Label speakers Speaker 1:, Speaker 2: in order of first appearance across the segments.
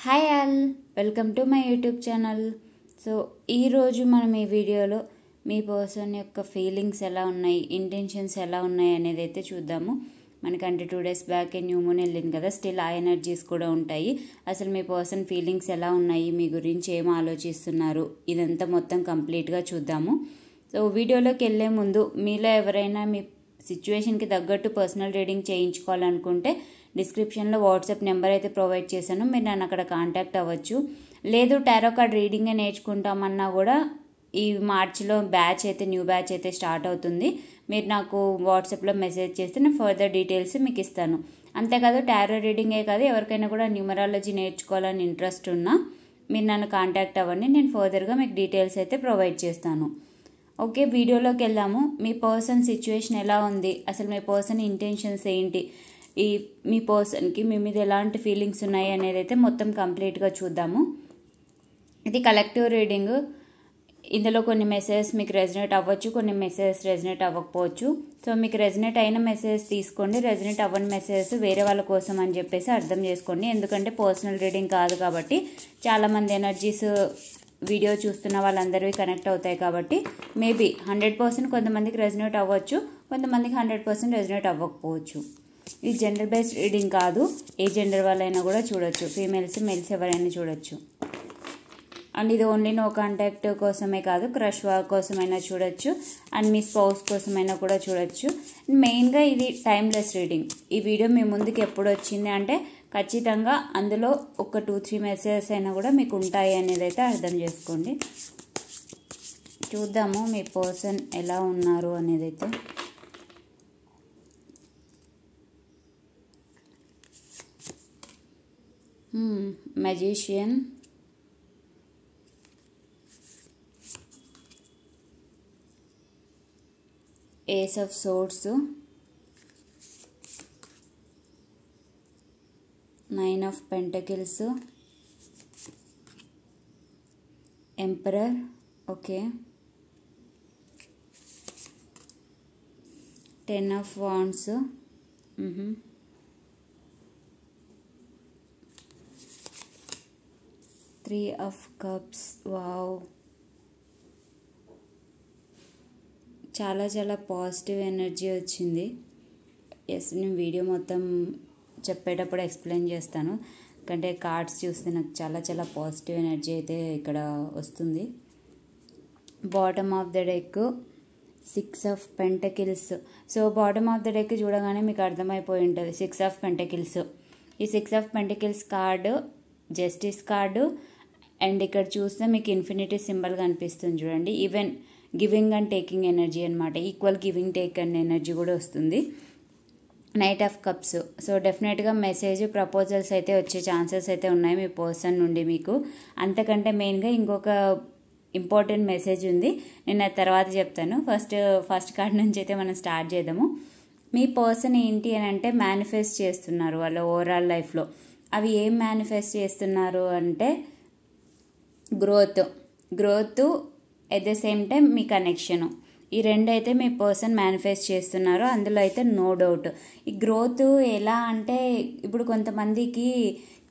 Speaker 1: Hi all, welcome to my YouTube channel. So ఈరోజు మనం ఈ వీడియోలో మీ పర్సన్ యొక్క ఫీలింగ్స్ ఎలా ఉన్నాయి, ఇంటెన్షన్స్ ఎలా ఉన్నాయి అనేది అయితే చూద్దాము. మనకంటే 2 days బ్యాక్ న్యూ మూన్ వెళ్ళింది కదా, స్టిల్ ఆ ఎనర్జీస్ కూడా ఉంటాయి. అసలు మీ పర్సన్ ఫీలింగ్స్ ఎలా ఉన్నాయి, మీ గురించి ఏం ఆలోచిస్తున్నారు, ఇదంతా మొత్తం కంప్లీట్గా చూద్దాము. సో వీడియోలోకి వెళ్ళే ముందు మీలో ఎవరైనా మీ సిచ్యువేషన్కి తగ్గట్టు పర్సనల్ రీడింగ్ చేయించుకోవాలనుకుంటే డిస్క్రిప్షన్లో వాట్సాప్ నెంబర్ అయితే ప్రొవైడ్ చేశాను, మీరు నన్ను అక్కడ కాంటాక్ట్ అవ్వచ్చు. లేదు టారో కార్డ్ రీడింగే నేర్చుకుంటామన్నా కూడా ఈ మార్చిలో న్యూ బ్యాచ్ అయితే స్టార్ట్ అవుతుంది. మీరు నాకు వాట్సాప్లో మెసేజ్ చేస్తే నేను ఫర్దర్ డీటెయిల్స్ మీకు ఇస్తాను. అంతేకాదు టారో రీడింగే కాదు, ఎవరికైనా కూడా న్యూమరాలజీ నేర్చుకోవాలని ఇంట్రెస్ట్ ఉన్నా మీరు నన్ను కాంటాక్ట్ అవ్వండి, నేను ఫర్దర్గా మీకు డీటెయిల్స్ అయితే ప్రొవైడ్ చేస్తాను. ఓకే, వీడియోలోకి వెళ్దాము. మీ పర్సన్ సిచ్యువేషన్ ఎలా ఉంది, అసలు మీ పర్సన్ ఇంటెన్షన్స్ ఏంటి, మీ పర్సన్కి మీ మీద ఎలాంటి ఫీలింగ్స్ ఉన్నాయి అనేది అయితే మొత్తం కంప్లీట్గా చూద్దాము. ఇది కలెక్టివ్ రీడింగ్. ఇందులో కొన్ని మెసేజెస్ మీకు రెజనేట్ అవ్వచ్చు, కొన్ని మెసేజెస్ రెజనేట్ అవ్వకపోవచ్చు. సో మీకు రెజనేట్ అయిన మెసేజ్ తీసుకోండి, రెజనేట్ అవ్వని మెసేజెస్ వేరే వాళ్ళ కోసం అని చెప్పేసి అర్థం చేసుకోండి. ఎందుకంటే పర్సనల్ రీడింగ్ కాదు కాబట్టి చాలామంది ఎనర్జీస్ వీడియో చూస్తున్న వాళ్ళందరివి కనెక్ట్ అవుతాయి కాబట్టి మేబీ 100% కొంతమందికి రెజనేట్ అవ్వచ్చు, కొంతమందికి 100% రెజనేట్ అవ్వకపోవచ్చు. ఇది జెండర్ బేస్డ్ రీడింగ్ కాదు, ఏ జెండర్ వాళ్ళైనా కూడా చూడొచ్చు, ఫీమేల్స్ మేల్స్ ఎవరైనా చూడొచ్చు. అండ్ ఇది ఓన్లీ నో కాంటాక్ట్ కోసమే కాదు, క్రష్ కోసమైనా చూడొచ్చు, అండ్ మీ స్పౌస్ కోసమైనా కూడా చూడొచ్చు. మెయిన్గా ఇది టైమ్లెస్ రీడింగ్. ఈ వీడియో మీ ముందుకు ఎప్పుడు వచ్చింది అంటే ఖచ్చితంగా అందులో ఒక 2-3 మెసేజెస్ అయినా కూడా మీకు ఉంటాయి అనేది అయితే అర్థం చేసుకోండి. చూద్దాము మీ పర్సన్ ఎలా ఉన్నారు అనేది అయితే. Magician, ace of swords, 9 of Pentacles, Emperor, okay, 10 of Wands, 3 of Cups. Wow, చాలా చాలా పాజిటివ్ ఎనర్జీ వచ్చింది. ఎస్, నేను వీడియో మొత్తం చెప్పేటప్పుడు ఎక్స్ప్లెయిన్ చేస్తాను, ఎందుకంటే కార్డ్స్ చూస్తే నాకు చాలా చాలా పాజిటివ్ ఎనర్జీ అయితే ఇక్కడ వస్తుంది. Bottom of the deck 6 of Pentacles. So bottom of the deck చూడగానే మీకు అర్థమైపోయి ఉంటుంది 6 of Pentacles. ఈ 6 of Pentacles card justice card, and ఇక్కడ చూస్తే మీకు ఇన్ఫినిటీ సింబల్ కనిపిస్తుంది చూడండి. Even giving and taking energy అనమాట, equal giving take and energy కూడా వస్తుంది. Knight of cups. సో డెఫినెట్గా మెసేజ్ ప్రపోజల్స్ అయితే వచ్చే ఛాన్సెస్ అయితే ఉన్నాయి మీ పర్సన్ నుండి మీకు. అంతకంటే మెయిన్గా ఇంకొక ఇంపార్టెంట్ మెసేజ్ ఉంది, నేను ఆ తర్వాత చెప్తాను. ఫస్ట్ కార్డ్ నుంచి అయితే మనం స్టార్ట్ చేద్దాము. మీ పర్సన్ ఏంటి అని అంటే మేనిఫెస్ట్ చేస్తున్నారు వాళ్ళ ఓవరాల్ లైఫ్లో. అవి ఏం మేనిఫెస్ట్ చేస్తున్నారు అంటే growth at the same time me connection, ఈ రెండు అయితే మీ పర్సన్ మేనిఫెస్ట్ చేస్తున్నారు. అందులో అయితే నో డౌట్. ఈ గ్రోత్ ఎలా అంటే ఇప్పుడు కొంతమందికి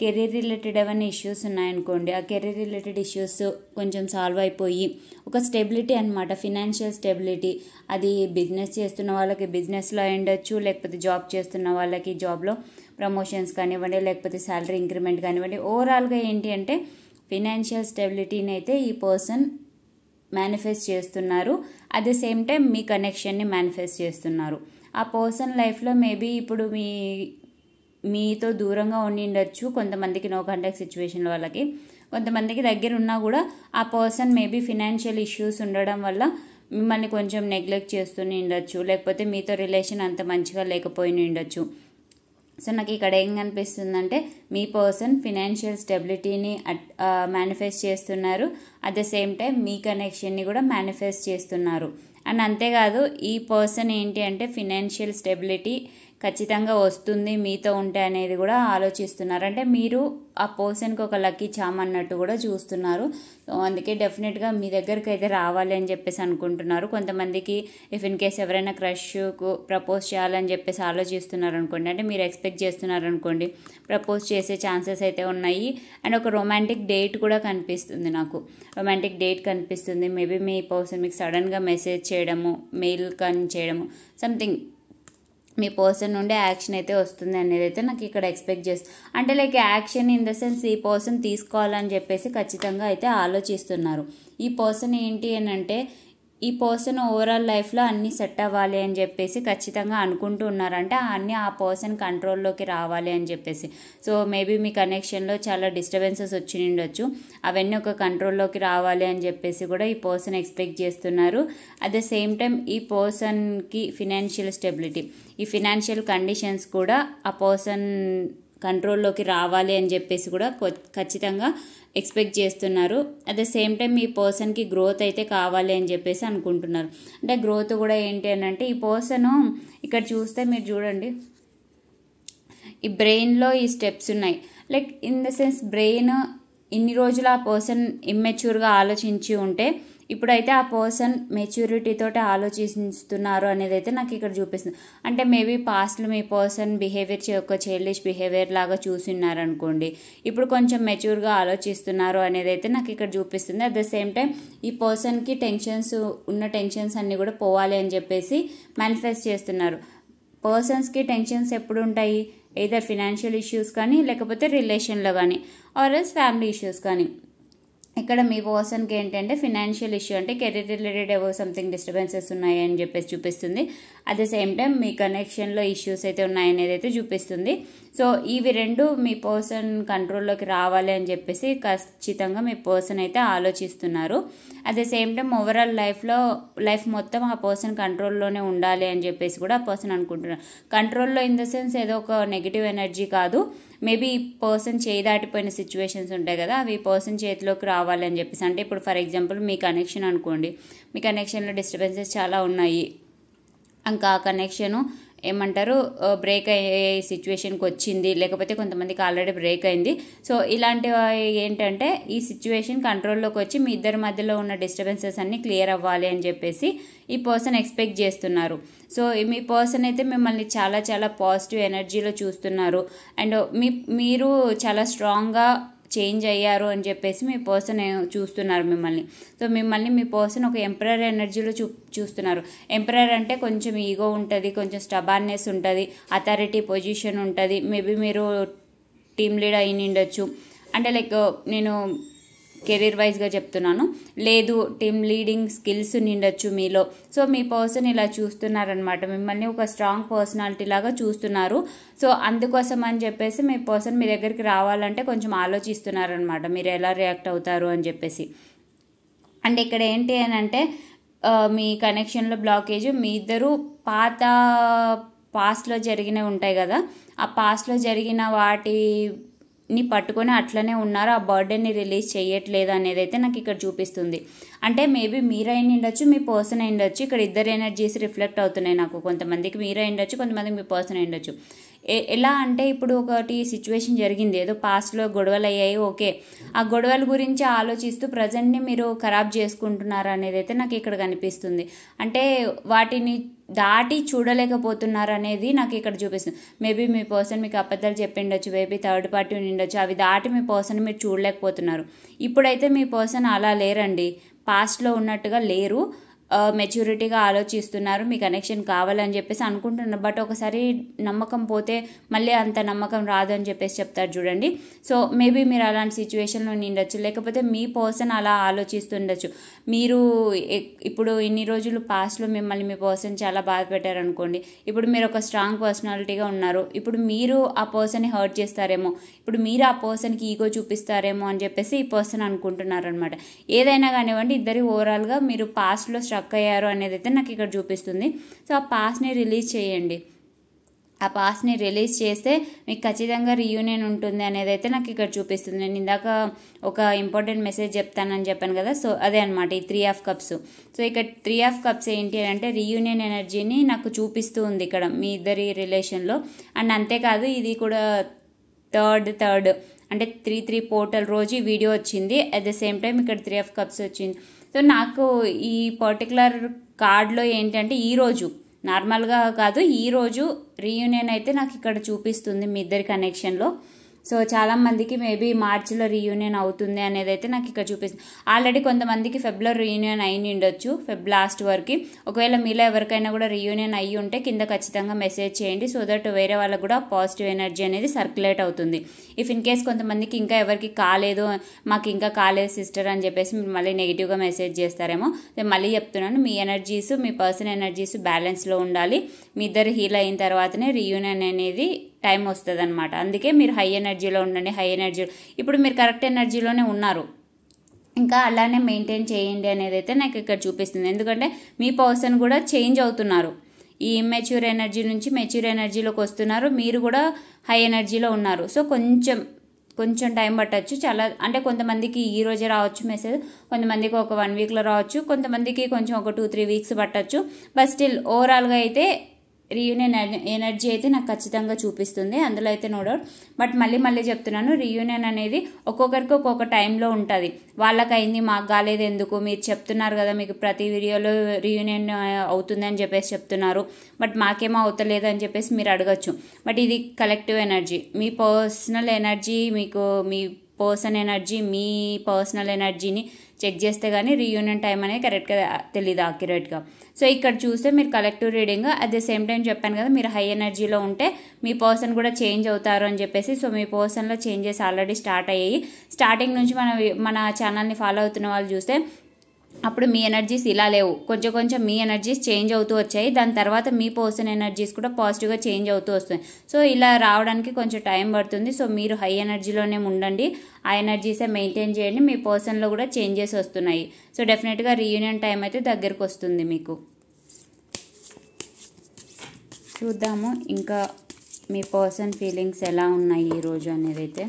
Speaker 1: కెరీర్ రిలేటెడ్ ఏమైనా ఇష్యూస్ ఉన్నాయనుకోండి, ఆ కెరీర్ రిలేటెడ్ ఇష్యూస్ కొంచెం సాల్వ్ అయిపోయి ఒక స్టెబిలిటీ అనమాట, ఫినాన్షియల్ స్టెబిలిటీ. అది బిజినెస్ చేస్తున్న వాళ్ళకి బిజినెస్లో ఉండొచ్చు, లేకపోతే జాబ్ చేస్తున్న వాళ్ళకి జాబ్లో ప్రమోషన్స్ కానివ్వండి, లేకపోతే శాలరీ ఇంక్రిమెంట్ కానివ్వండి. ఓవరాల్గా ఏంటి అంటే ఫినాన్షియల్ స్టెబిలిటీని అయితే ఈ పర్సన్ మేనిఫెస్ట్ చేస్తున్నారు. అట్ ద సేమ్ టైం మీ కనెక్షన్ని మేనిఫెస్ట్ చేస్తున్నారు. ఆ పర్సన్ లైఫ్లో మేబీ ఇప్పుడు మీతో దూరంగా ఉండి ఉండొచ్చు, కొంతమందికి నో కాంటాక్ట్ సిచ్యువేషన్ వాళ్ళకి, కొంతమందికి దగ్గర ఉన్నా కూడా ఆ పర్సన్ మేబీ ఫినాన్షియల్ ఇష్యూస్ ఉండడం వల్ల మిమ్మల్ని కొంచెం నెగ్లెక్ట్ చేస్తూనే ఉండొచ్చు, లేకపోతే మీతో రిలేషన్ అంత మంచిగా లేకపోయి ఉండొచ్చు. సో నాకు ఇక్కడ ఏం కనిపిస్తుందంటే మీ పర్సన్ ఫినాన్షియల్ స్టెబిలిటీని మేనిఫెస్ట్ చేస్తున్నారు, అట్ ద సేమ్ టైం మీ కనెక్షన్ని కూడా మేనిఫెస్ట్ చేస్తున్నారు. అండ్ అంతేకాదు ఈ పర్సన్ ఏంటి అంటే ఫినాన్షియల్ స్టెబిలిటీ, ఖచ్చితంగా వస్తుంది మీతో ఉంటే అనేది కూడా ఆలోచిస్తున్నారు. అంటే మీరు ఆ పర్సన్కి ఒక లక్కీ చామ్ అన్నట్టు కూడా చూస్తున్నారు. సో అందుకే డెఫినెట్గా మీ దగ్గరికి అయితే రావాలి అని చెప్పేసి అనుకుంటున్నారు. కొంతమందికి ఇఫ్ ఇన్ కేస్ ఎవరైనా క్రష్కు ప్రపోజ్ చేయాలని చెప్పేసి ఆలోచిస్తున్నారు అనుకోండి, అంటే మీరు ఎక్స్పెక్ట్ చేస్తున్నారు అనుకోండి, ప్రపోజ్ చేసే ఛాన్సెస్ అయితే ఉన్నాయి. అండ్ ఒక రొమాంటిక్ డేట్ కూడా కనిపిస్తుంది, నాకు రొమాంటిక్ డేట్ కనిపిస్తుంది. మేబీ మీ పర్సన్ మీకు సడన్గా మెసేజ్ చేయడము, మెయిల్ కానీ చేయడము, సంథింగ్ మీ పర్సన్ నుండి యాక్షన్ అయితే వస్తుంది అనేది అయితే నాకు ఇక్కడ ఎక్స్పెక్ట్ చేస్తుంది. అంటే like action in the sense ఈ పర్సన్ తీసుకోవాలని చెప్పేసి ఖచ్చితంగా అయితే ఆలోచిస్తున్నారు. ఈ పర్సన్ ఏంటి అని అంటే ఈ పర్సన్ ఓవరాల్ లైఫ్లో అన్నీ సెట్ అవ్వాలి అని చెప్పేసి ఖచ్చితంగా అనుకుంటూ ఉన్నారంటే అన్నీ ఆ పర్సన్ కంట్రోల్లోకి రావాలి అని చెప్పేసి. సో మేబీ మీ కనెక్షన్లో చాలా డిస్టర్బెన్సెస్ వచ్చి ఉండొచ్చు, అవన్నీ ఒక కంట్రోల్లోకి రావాలి అని చెప్పేసి కూడా ఈ పర్సన్ ఎక్స్పెక్ట్ చేస్తున్నారు. అట్ ద సేమ్ టైం ఈ పర్సన్కి ఫినాన్షియల్ స్టెబిలిటీ, ఈ ఫినాన్షియల్ కండిషన్స్ కూడా ఆ పర్సన్ కంట్రోల్లోకి రావాలి అని చెప్పేసి కూడా ఖచ్చితంగా ఎక్స్పెక్ట్ చేస్తున్నారు. అట్ ద సేమ్ టైం ఈ పర్సన్కి గ్రోత్ అయితే కావాలి అని చెప్పేసి అనుకుంటున్నారు. అంటే గ్రోత్ కూడా ఏంటి అని అంటే ఈ పర్సన్ ఇక్కడ చూస్తే మీరు చూడండి, ఈ బ్రెయిన్లో ఈ స్టెప్స్ ఉన్నాయి. Like in the sense brain ఇన్ని రోజులు ఆ పర్సన్ ఇమ్మెచ్యూర్గా ఆలోచించి ఉంటే ఇప్పుడైతే ఆ పర్సన్ మెచ్యూరిటీతో ఆలోచిస్తున్నారు అనేది అయితే నాకు ఇక్కడ చూపిస్తుంది. అంటే మేబీ పాస్ట్లో మీ పర్సన్ బిహేవియర్ ఒక చైల్డిష్ బిహేవియర్ లాగా చూస్తున్నారనుకోండి, ఇప్పుడు కొంచెం మెచ్యూర్గా ఆలోచిస్తున్నారు అనేది అయితే నాకు ఇక్కడ చూపిస్తుంది. అట్ ద సేమ్ టైం ఈ పర్సన్కి ఉన్న టెన్షన్స్ అన్నీ కూడా పోవాలి అని చెప్పేసి మేనిఫెస్ట్ చేస్తున్నారు. పర్సన్స్కి టెన్షన్స్ ఎప్పుడు ఉంటాయి, ఎయిదర్ ఫినాన్షియల్ ఇష్యూస్ కానీ, లేకపోతే రిలేషన్లో కానీ, ఆర్ ఎల్స్ ఫ్యామిలీ ఇష్యూస్ కానీ. ఇక్కడ మీ పర్సన్కి ఏంటంటే ఫినాన్షియల్ ఇష్యూ అంటే కెరీర్ రిలేటెడ్ ఏవో సంథింగ్ డిస్టర్బెన్సెస్ ఉన్నాయి అని చెప్పేసి చూపిస్తుంది. అట్ ద సేమ్ టైం మీ కనెక్షన్లో ఇష్యూస్ అయితే ఉన్నాయనేది అయితే చూపిస్తుంది. సో ఇవి రెండు మీ పర్సన్ కంట్రోల్లోకి రావాలి అని చెప్పేసి ఖచ్చితంగా మీ పర్సన్ అయితే ఆలోచిస్తున్నారు. At the same time overall life మొత్తం ఆ పర్సన్ కంట్రోల్లోనే ఉండాలి అని చెప్పేసి కూడా ఆ పర్సన్ అనుకుంటున్నారు. కంట్రోల్లో ఇన్ ద సెన్స్ ఏదో ఒక నెగిటివ్ ఎనర్జీ కాదు, మేబీ ఈ పర్సన్ చేయి దాటిపోయిన సిచ్యువేషన్స్ ఉంటాయి కదా, అవి పర్సన్ చేతిలోకి రావాలి అని చెప్పేసి. అంటే ఇప్పుడు ఫర్ ఎగ్జాంపుల్ మీ కనెక్షన్ అనుకోండి, మీ కనెక్షన్లో డిస్టర్బెన్సెస్ చాలా ఉన్నాయి, ఇంకా ఆ కనెక్షను ఏమంటారు బ్రేక్ అయ్యే సిచ్యువేషన్కి వచ్చింది, లేకపోతే కొంతమందికి ఆల్రెడీ బ్రేక్ అయింది. సో ఇలాంటివి ఏంటంటే ఈ సిచ్యువేషన్ కంట్రోల్లోకి వచ్చి మీ ఇద్దరి మధ్యలో ఉన్న డిస్టర్బెన్సెస్ అన్నీ క్లియర్ అవ్వాలి అని చెప్పేసి ఈ పర్సన్ ఎక్స్పెక్ట్ చేస్తున్నారు. సో మీ పర్సన్ అయితే మిమ్మల్ని చాలా చాలా పాజిటివ్ ఎనర్జీలో చూస్తున్నారు. అండ్ మీరు చాలా స్ట్రాంగ్గా చేంజ్ అయ్యారు అని చెప్పేసి మీ పర్సన్ చూస్తున్నారు మిమ్మల్ని. సో మిమ్మల్ని మీ పర్సన్ ఒక ఎంపరర్ ఎనర్జీలో చూస్తున్నారు. ఎంపరర్ అంటే కొంచెం ఈగో ఉంటుంది, కొంచెం స్టబార్నెస్ ఉంటుంది, అథారిటీ పొజిషన్ ఉంటుంది. మేబీ మీరు టీమ్ లీడ్ అయి ఉండొచ్చు. అంటే లైక్ నేను కెరీర్ వైజ్గా చెప్తున్నాను, లేదు టీమ్ లీడింగ్ స్కిల్స్ నిండొచ్చు మీలో. సో మీ పర్సన్ ఇలా చూస్తున్నారనమాట, మిమ్మల్ని ఒక స్ట్రాంగ్ పర్సనాలిటీ లాగా చూస్తున్నారు. సో అందుకోసం అని చెప్పేసి మీ పర్సన్ మీ దగ్గరికి రావాలంటే కొంచెం ఆలోచిస్తున్నారనమాట, మీరు ఎలా రియాక్ట్ అవుతారు అని చెప్పేసి. అంటే ఇక్కడ ఏంటి అని అంటే మీ కనెక్షన్లో బ్లాకేజ్, మీ ఇద్దరు పాస్ట్లో జరిగినవి ఉంటాయి కదా, ఆ పాస్ట్లో జరిగిన వాటిని పట్టుకొని అట్లనే ఉన్నారు, ఆ బర్డెన్ని రిలీజ్ చేయట్లేదు అనేది అయితే నాకు ఇక్కడ చూపిస్తుంది. అంటే మేబీ మీరు అయి ఉండొచ్చు, మీ పర్సన్ అయి ఉండొచ్చు. ఇక్కడ ఇద్దరు ఎనర్జీస్ రిఫ్లెక్ట్ అవుతున్నాయి నాకు. కొంతమందికి మీరు అయి ఉండొచ్చు, కొంతమందికి మీ పర్సన్ అయి ఉండొచ్చు. ఎలా అంటే ఇప్పుడు ఒకటి సిచ్యువేషన్ జరిగింది, ఏదో పాస్ట్లో గొడవలు అయ్యాయి, ఓకే, ఆ గొడవల గురించి ఆలోచిస్తూ ప్రజెంట్ని మీరు ఖరాబ్ చేసుకుంటున్నారు అనేది అయితే నాకు ఇక్కడ కనిపిస్తుంది. అంటే వాటిని దాటి చూడలేకపోతున్నారు అనేది నాకు ఇక్కడ చూపిస్తుంది. మేబీ మీ పర్సన్ మీకు అబద్ధాలు చెప్పిండొచ్చు, మేబీ థర్డ్ పార్టీ ఉండొచ్చు, అవి దాటి మీ పర్సన్ మీరు చూడలేకపోతున్నారు. ఇప్పుడైతే మీ పర్సన్ అలా లేరండి, పాస్ట్లో ఉన్నట్టుగా లేరు, మెచ్యూరిటీగా ఆలోచిస్తున్నారు, మీ కనెక్షన్ కావాలని చెప్పేసి అనుకుంటున్నారు. బట్ ఒకసారి నమ్మకం పోతే మళ్ళీ అంత నమ్మకం రాదు అని చెప్పేసి చెప్తారు చూడండి. సో మేబీ మీరు అలాంటి సిచ్యువేషన్లో ఉండొచ్చు, లేకపోతే మీ పర్సన్ అలా ఆలోచిస్తుండొచ్చు. మీరు ఇప్పుడు ఇన్ని రోజులు పాస్ట్లో మిమ్మల్ని మీ పర్సన్ చాలా బాధ పెట్టారనుకోండి, ఇప్పుడు మీరు ఒక స్ట్రాంగ్ పర్సనాలిటీగా ఉన్నారు, ఇప్పుడు మీరు ఆ పర్సన్ని హర్ట్ చేస్తారేమో, ఇప్పుడు మీరు ఆ పర్సన్కి ఈగో చూపిస్తారేమో అని చెప్పేసి ఈ పర్సన్ అనుకుంటున్నారు అనమాట. ఏదైనా కానివ్వండి, ఇద్దరి ఓవరాల్గా మీరు పాస్ట్లో స్ట్రక్ అయ్యారు అనేది అయితే నాకు ఇక్కడ చూపిస్తుంది. సో ఆ పాస్ని రిలీజ్ చేయండి. ఆ పాస్ట్ని రిలీజ్ చేస్తే మీకు ఖచ్చితంగా రీయూనియన్ ఉంటుంది అనేది అయితే నాకు ఇక్కడ చూపిస్తుంది. నేను ఇందాక ఒక ఇంపార్టెంట్ మెసేజ్ చెప్తానని చెప్పాను కదా, సో అదే అనమాట ఈ 3 ఆఫ్ కప్స్. సో ఇక్కడ 3 ఆఫ్ కప్స్ ఏంటి అంటే రీయూనియన్ ఎనర్జీని నాకు చూపిస్తూ ఉంది ఇక్కడ మీ ఇద్దరి రిలేషన్లో. అండ్ అంతేకాదు ఇది కూడా థర్డ్ అంటే 3 పోర్టల్ రోజు ఈ వీడియో వచ్చింది. అట్ ద సేమ్ టైం ఇక్కడ 3 ఆఫ్ కప్స్ వచ్చింది. సో నాకు ఈ పర్టికులర్ కార్డ్లో ఏంటంటే ఈరోజు నార్మల్గా కాదు, ఈరోజు రీయూనియన్ అయితే నాకు ఇక్కడ చూపిస్తుంది మీ ఇద్దరి కనెక్షన్లో. సో చాలామందికి మేబీ మార్చిలో రీయూనియన్ అవుతుంది అనేది అయితే నాకు ఇక్కడ చూపిస్తుంది. ఆల్రెడీ కొంతమందికి ఫెబ్లో రీయూనియన్ అయి ఉండొచ్చు, ఫెబ్ లాస్ట్ వరకు. ఒకవేళ మీలో ఎవరికైనా కూడా రీయూనియన్ అయ్యి ఉంటే కింద ఖచ్చితంగా మెసేజ్ చేయండి, సో దట్ వేరే వాళ్ళకు కూడా పాజిటివ్ ఎనర్జీ అనేది సర్క్యులేట్ అవుతుంది. ఇఫ్ ఇన్ కేస్ కొంతమందికి ఇంకా ఎవరికి కాలేదు, మాకు ఇంకా కాలేదు సిస్టర్ అని చెప్పేసి మీరు మళ్ళీ నెగిటివ్గా మెసేజ్ చేస్తారేమో. నేను మళ్ళీ చెప్తున్నాను, మీ ఎనర్జీస్ మీ పర్సన్ ఎనర్జీస్ బ్యాలెన్స్లో ఉండాలి. మీ ఇద్దరు హీల్ అయిన తర్వాతనే రీయూనియన్ అనేది టైం వస్తుంది అనమాట. అందుకే మీరు హై ఎనర్జీలో ఉండండి. హై ఎనర్జీ ఇప్పుడు మీరు కరెక్ట్ ఎనర్జీలోనే ఉన్నారు, ఇంకా అలానే మెయింటైన్ చేయండి అనేది అయితే నాకు ఇక్కడ చూపిస్తుంది. ఎందుకంటే మీ పర్సన్ కూడా చేంజ్ అవుతున్నారు, ఈ ఇమ్మెచ్యూర్ ఎనర్జీ నుంచి మెచ్యూర్ ఎనర్జీలోకి వస్తున్నారు, మీరు కూడా హై ఎనర్జీలో ఉన్నారు. సో కొంచెం టైం పట్టచ్చు. చాలా అంటే కొంతమందికి ఈ రోజే రావచ్చు మెసేజ్, కొంతమందికి ఒక 1 వీక్లో రావచ్చు, కొంతమందికి కొంచెం ఒక 2-3 వీక్స్ పట్టచ్చు. బట్ స్టిల్ ఓవరాల్గా అయితే రీయూనియన్ ఎనర్జీ అయితే నాకు ఖచ్చితంగా చూపిస్తుంది, అందులో అయితే నో డౌట్. బట్ మళ్ళీ చెప్తున్నాను, రీయూనియన్ అనేది ఒక్కొక్కరికి ఒక్కొక్క టైంలో ఉంటుంది. వాళ్ళకి అయింది మాకు కాలేదు ఎందుకు, మీరు చెప్తున్నారు కదా మీకు ప్రతి వీడియోలో రీయూనియన్ అవుతుంది అని చెప్పేసి చెప్తున్నారు, బట్ మాకేమో అవుతలేదు అని చెప్పేసి మీరు అడగచ్చు. బట్ ఇది కలెక్టివ్ ఎనర్జీ, మీ పర్సనల్ ఎనర్జీ, మీకు మీ పర్సన్ ఎనర్జీ, మీ పర్సనల్ ఎనర్జీని చెక్ చేస్తే కానీ రీయూనియన్ టైం అనేది కరెక్ట్గా తెలీదు అక్యురేట్గా. సో ఇక్కడ చూస్తే మీరు collective reading, at the same time చెప్పాను కదా మీరు హై ఎనర్జీలో ఉంటే మీ పర్సన్ కూడా చేంజ్ అవుతారు అని చెప్పేసి. సో మీ పర్సన్లో చేంజెస్ ఆల్రెడీ స్టార్ట్ అయ్యాయి. స్టార్టింగ్ నుంచి మన ఛానల్ని ఫాలో అవుతున్న వాళ్ళు చూస్తే అప్పుడు మీ ఎనర్జీస్ ఇలా లేవు, కొంచెం మీ ఎనర్జీస్ చేంజ్ అవుతూ వచ్చాయి. దాని తర్వాత మీ పర్సన్ ఎనర్జీస్ కూడా పాజిటివ్గా చేంజ్ అవుతూ వస్తాయి. సో ఇలా రావడానికి కొంచెం టైం పడుతుంది. సో మీరు హై ఎనర్జీలోనే ఉండండి, ఆ ఎనర్జీసే మెయింటైన్ చేయండి. మీ పర్సన్లో కూడా చేంజెస్ వస్తున్నాయి. సో డెఫినెట్గా రీయూనియన్ టైం అయితే దగ్గరకు వస్తుంది మీకు. చూద్దాము ఇంకా మీ పర్సన్ ఫీలింగ్స్ ఎలా ఉన్నాయి ఈరోజు అనేది అయితే.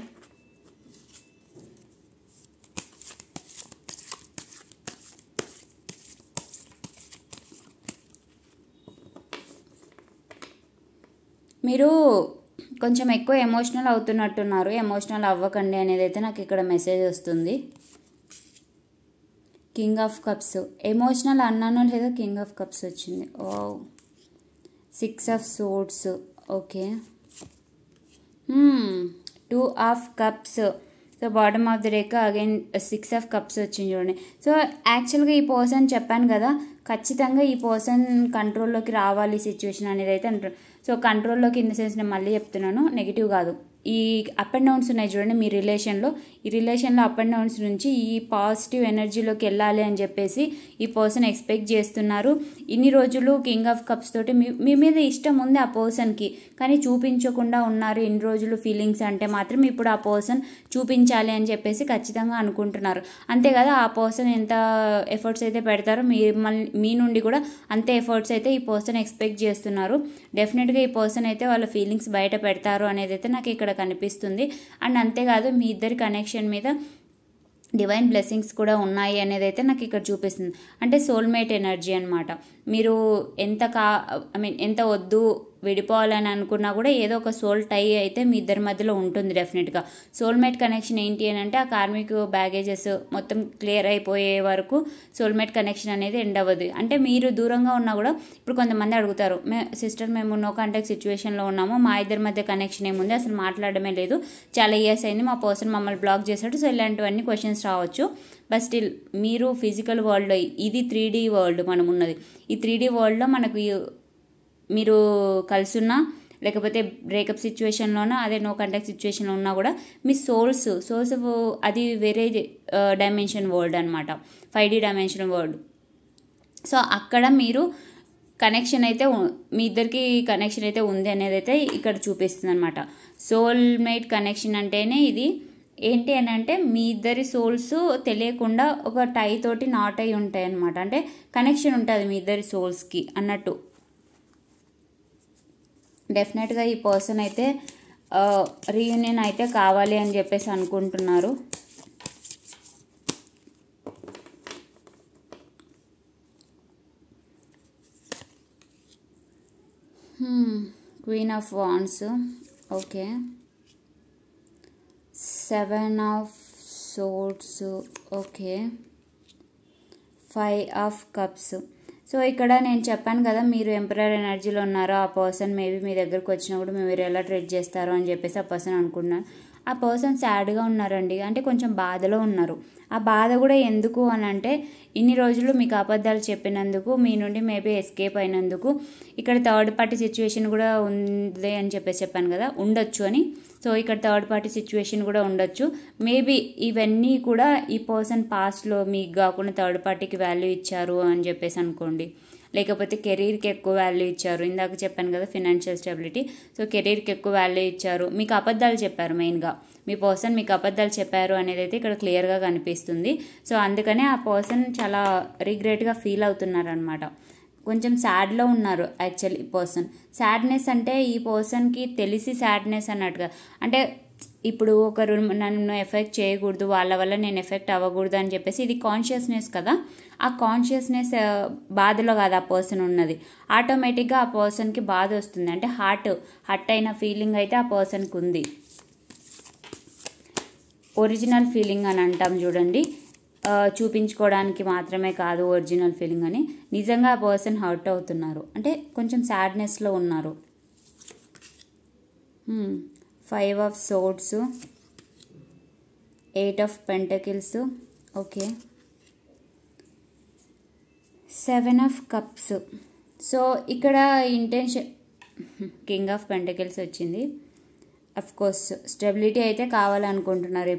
Speaker 1: మీరు కొంచెం ఎక్కువ ఎమోషనల్ అవుతున్నట్టున్నారు, ఎమోషనల్ అవ్వకండి అనేది అయితే నాకు ఇక్కడ మెసేజ్ వస్తుంది. కింగ్ ఆఫ్ కప్స్, ఎమోషనల్ అన్నానో లేదా కింగ్ ఆఫ్ కప్స్ వచ్చింది. ఓ 6 of swords, okay 2 of cups. So bottom of the deck again 6 of cups వచ్చింది చూడండి. సో యాక్చువల్గా ఈ పర్సన్ చెప్పాను కదా, ఖచ్చితంగా ఈ పర్సన్ కంట్రోల్లోకి రావాలి సిచ్యువేషన్ అనేది అయితే అంటారు. సో కంట్రోల్లోకి ఇన్ ద సెన్స్ నేను మళ్ళీ చెప్తున్నాను, నెగిటివ్ కాదు. ఈ అప్ అండ్ డౌన్స్ ఉన్నాయి చూడండి మీ రిలేషన్లో, ఈ రిలేషన్లో అప్ అండ్ డౌన్స్ నుంచి ఈ పాజిటివ్ ఎనర్జీలోకి వెళ్ళాలి అని చెప్పేసి ఈ పర్సన్ ఎక్స్పెక్ట్ చేస్తున్నారు. ఇన్ని రోజులు కింగ్ ఆఫ్ కప్స్ తోటి మీ మీద ఇష్టం ఉంది ఆ పర్సన్కి, కానీ చూపించకుండా ఉన్నారు ఇన్ని రోజులు ఫీలింగ్స్ అంటే మాత్రం ఇప్పుడు ఆ పర్సన్ చూపించాలి అని చెప్పేసి ఖచ్చితంగా అనుకుంటున్నారు. అంతే కదా, ఆ పర్సన్ ఎంత ఎఫర్ట్స్ అయితే పెడతారో మీ నుండి కూడా అంతే ఎఫర్ట్స్ అయితే ఈ పర్సన్ ఎక్స్పెక్ట్ చేస్తున్నారు. డెఫినెట్గా ఈ పర్సన్ అయితే వాళ్ళ ఫీలింగ్స్ బయట పెడతారు అనేది అయితే నాకు ఇక్కడ కనిపిస్తుంది. అండ్ అంతేకాదు మీ ఇద్దరి కనెక్షన్ మీద డివైన్ బ్లెస్సింగ్స్ కూడా ఉన్నాయి అనేది అయితే నాకు ఇక్కడ చూపిస్తుంది. అంటే సోల్మేట్ ఎనర్జీ అనమాట. మీరు ఎంత వద్దు విడిపోవాలని అనుకున్నా కూడా ఏదో ఒక సోల్ టై అయితే మీ ఇద్దరి మధ్యలో ఉంటుంది డెఫినెట్గా. సోల్మేట్ కనెక్షన్ ఏంటి అని అంటే ఆ కార్మిక్ బ్యాగేజెస్ మొత్తం క్లియర్ అయిపోయే వరకు సోల్మేట్ కనెక్షన్ అనేది ఎండ్ అవ్వదు. అంటే మీరు దూరంగా ఉన్నా కూడా ఇప్పుడు కొంతమంది అడుగుతారు, సిస్టర్ మేము నో కాంటాక్ట్ సిచ్యువేషన్లో ఉన్నాము, మా ఇద్దరి మధ్య కనెక్షన్ ఏముంది, అసలు మాట్లాడమే లేదు, చాలా ఇయర్స్ అయింది, మా పర్సన్ మమ్మల్ని బ్లాక్ చేశాడు. సో ఇలాంటివన్నీ క్వశ్చన్స్ రావచ్చు. బట్ స్టిల్ మీరు ఫిజికల్ వరల్డ్లో, ఇది 3D వరల్డ్ మనం ఉన్నది, ఈ 3D వరల్డ్లో మనకు మీరు కలుసున్నా లేకపోతే బ్రేకప్ సిచ్యువేషన్లోనా అదే నో కాంటాక్ట్ సిచ్యువేషన్లో ఉన్నా కూడా మీ సోల్స్ అది వేరే డైమెన్షన్ వరల్డ్ అనమాట, 5D డైమెన్షన్ వరల్డ్. సో అక్కడ మీరు కనెక్షన్ అయితే మీ ఇద్దరికి కనెక్షన్ అయితే ఉంది అనేది అయితే ఇక్కడ చూపిస్తుంది అనమాట. సోల్మేట్ కనెక్షన్ అంటేనే ఇది ఏంటి అని అంటే మీ ఇద్దరి సోల్స్ తెలియకుండా ఒక టై తోటి నాట్ అయి ఉంటాయి అనమాట. అంటే కనెక్షన్ ఉంటుంది మీ ఇద్దరి సోల్స్కి అన్నట్టు. డెఫినెట్గా ఈ పర్సన్ అయితే రీయూనియన్ అయితే కావాలి అని చెప్పేసి అనుకుంటున్నారు. Queen of wands, okay. 7 of swords, okay. 5 of cups. So ఇక్కడ నేను చెప్పాను కదా, మీరు ఎంపరర్ ఎనర్జీలో ఉన్నారో ఆ పర్సన్ మేబీ మీ దగ్గరకు వచ్చినప్పుడు మీరు ఎలా ట్రీట్ చేస్తారో అని చెప్పేసి ఆ పర్సన్ అనుకుంటున్నారు. ఆ పర్సన్ సాడ్గా ఉన్నారండి, అంటే కొంచెం బాధలో ఉన్నారు. ఆ బాధ కూడా ఎందుకు అని అంటే, ఇన్ని రోజులు మీకు అబద్ధాలు చెప్పినందుకు, మీ నుండి మేబీ ఎస్కేప్ అయినందుకు. ఇక్కడ థర్డ్ పార్టీ సిచ్యువేషన్ కూడా ఉంది అని చెప్పేసి చెప్పాను కదా, ఉండొచ్చు అని. సో ఇక్కడ థర్డ్ పార్టీ సిచ్యువేషన్ కూడా ఉండొచ్చు. మేబీ ఇవన్నీ కూడా ఈ పర్సన్ పాస్ట్లో మీకు కాకుండా థర్డ్ పార్టీకి వాల్యూ ఇచ్చారు అని చెప్పేసి అనుకోండి. లేకపోతే కెరీర్కి ఎక్కువ వాల్యూ ఇచ్చారు. ఇందాక చెప్పాను కదా ఫినాన్షియల్ స్టెబిలిటీ. సో కెరీర్కి ఎక్కువ వాల్యూ ఇచ్చారు, మీకు అబద్ధాలు చెప్పారు. మెయిన్గా మీ పర్సన్ మీకు అబద్ధాలు చెప్పారు అనేది అయితే ఇక్కడ క్లియర్గా కనిపిస్తుంది. సో అందుకనే ఆ పర్సన్ చాలా రిగ్రెట్గా ఫీల్ అవుతున్నారు అనమాట. కొంచెం సాడ్లో ఉన్నారు యాక్చువల్లీ ఈ పర్సన్. సాడ్నెస్ అంటే ఈ పర్సన్కి తెలిసి సాడ్నెస్ అన్నట్టుగా, అంటే ఇప్పుడు ఒకరు నన్ను ఎఫెక్ట్ చేయకూడదు, వాళ్ళ వల్ల నేను ఎఫెక్ట్ అవ్వకూడదు అని చెప్పేసి, ఇది కాన్షియస్నెస్ కదా. ఆ కాన్షియస్నెస్ బాధలో కాదు ఆ పర్సన్ ఉన్నది. ఆటోమేటిక్గా ఆ పర్సన్కి బాధ వస్తుంది, అంటే హర్ట్ అయిన ఫీలింగ్ అయితే ఆ పర్సన్కి ఉంది. ఒరిజినల్ ఫీలింగ్ అని అంటాం చూడండి, చూపించుకోవడానికి మాత్రమే కాదు ఒరిజినల్ ఫీలింగ్ అని. నిజంగా ఆ పర్సన్ హర్ట్ అవుతున్నారు, అంటే కొంచెం సాడ్నెస్లో ఉన్నారు. 5 of swords, 8 of pentacles, okay. 7 of cups. So ఇక్కడ ఇంటెన్షన్, కింగ్ ఆఫ్ పెంటకిల్స్ వచ్చింది. అఫ్ కోర్స్ స్టెబిలిటీ అయితే కావాలనుకుంటున్నారు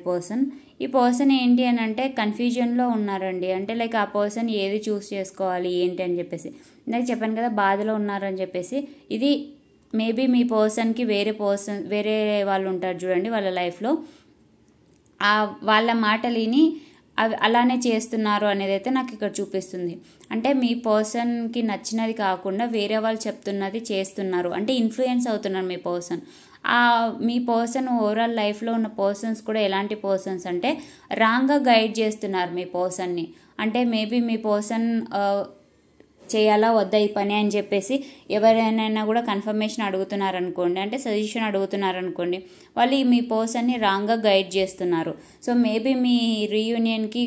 Speaker 1: ఈ పర్సన్ ఏంటి అని అంటే కన్ఫ్యూజన్లో ఉన్నారండి. అంటే లైక్ ఆ పర్సన్ ఏది చూస్ చేసుకోవాలి ఏంటి అని చెప్పేసి, ఇందాక చెప్పాను కదా బాధలో ఉన్నారని చెప్పేసి. ఇది మేబీ మీ పర్సన్కి వేరే వాళ్ళు ఉంటారు చూడండి వాళ్ళ లైఫ్లో, వాళ్ళ మాటలిని అవి అలానే చేస్తున్నారు అనేది అయితే నాకు ఇక్కడ చూపిస్తుంది. అంటే మీ పర్సన్కి నచ్చినది కాకుండా వేరే వాళ్ళు చెప్తున్నది చేస్తున్నారు, అంటే ఇన్ఫ్లుయెన్స్ అవుతున్నారు మీ పర్సన్. మీ పర్సన్ ఓవరాల్ లైఫ్లో ఉన్న పర్సన్స్ కూడా ఎలాంటి పర్సన్స్ అంటే రాంగ్గా గైడ్ చేస్తున్నారు మీ పర్సన్ని. అంటే మేబీ మీ పర్సన్ చేయాలా వద్దా ఈ పని అని చెప్పేసి ఎవరైనా కూడా కన్ఫర్మేషన్ అడుగుతున్నారనుకోండి, అంటే సజెషన్ అడుగుతున్నారనుకోండి, వాళ్ళు మీ పర్సన్ని రాంగ్గా గైడ్ చేస్తున్నారు. సో మేబీ మీ రీయూనియన్కి